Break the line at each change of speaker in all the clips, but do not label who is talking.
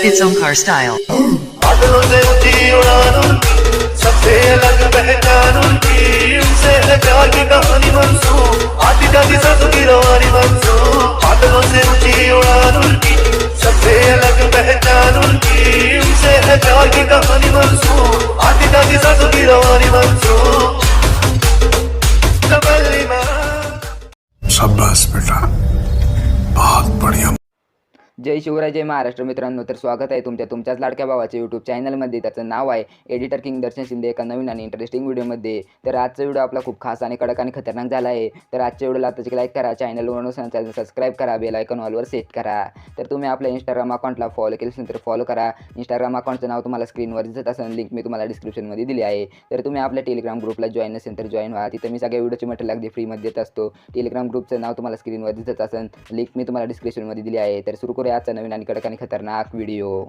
its Omkar style.
बादलों से ऊंची उड़ान उनकी, सबसे अलग पहचान उनकी, उनसे है प्यार की कहानी मंसूब, आती जाती सांसों की रवानी मंसूब। बादलों से ऊंची उड़ान उनकी, सबसे अलग पहचान उनकी, उनसे है प्यार की कहानी मंसूब, आती जाती सांसों की रवानी मंसूब।
शाबाश बेटा, बहुत बढ़िया।
जय शिवराय, जय महाराष्ट्र मित्रांनो. तर स्वागत आहे तुमच्याच लाडक्या भावाच्या यूट्यूब चॅनलमध्ये. त्याचं नाव आहे एडिटर किंग दर्शन शिंदे. एका नवीन आणि इंटरेस्टिंग व्हिडिओमध्ये. तर आजचा व्हिडिओ आपला खूप खास आणि कडक आणि खतरनाक झाला आहे. तर आजच्या व्हिडिओला आताच लाईक करा, चॅनलवर नसेल चॅनल सबस्क्राईब करा, बेल आयकॉन ऑलवर सेट करा. तर तुम्ही आपल्या इंस्टाग्राम अकाउंटला फॉलो केलं असेल तर फॉलो करा. इंस्टाग्राम अकाउंटचं नाव तुम्हाला स्क्रीनवर दिसत असेल, लिंक मी तुम्हाला डिस्क्रिप्शनमध्ये दिली आहे. तर तुम्ही आपल्या टेलिग्राम ग्रुपला जॉईन नसेल तर जॉईन व्हा. तिथे मी सगळ्या व्हिडिओचे मटेरियल अगदी फ्रीमध्ये देत असतो. टेलिग्राम ग्रुपचं नाव तुम्हाला स्क्रीनवर दिसत असेल, लिंक मी तुम्हाला डिस्क्रिप्शनमध्ये दिली आहे. तर सुरू करूया आजचा नवीन आणि कडक आणि खतरनाक व्हिडिओ.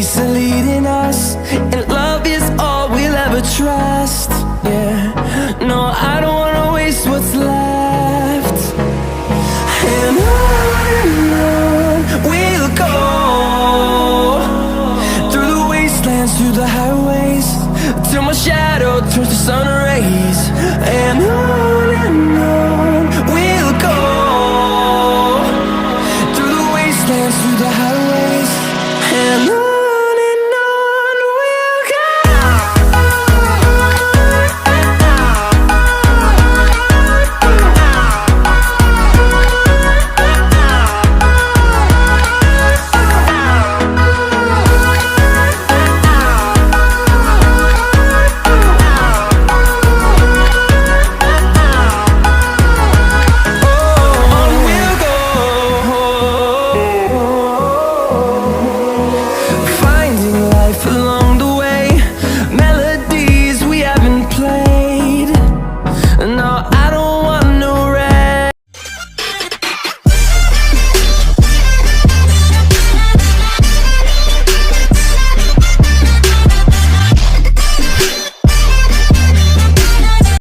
misleading.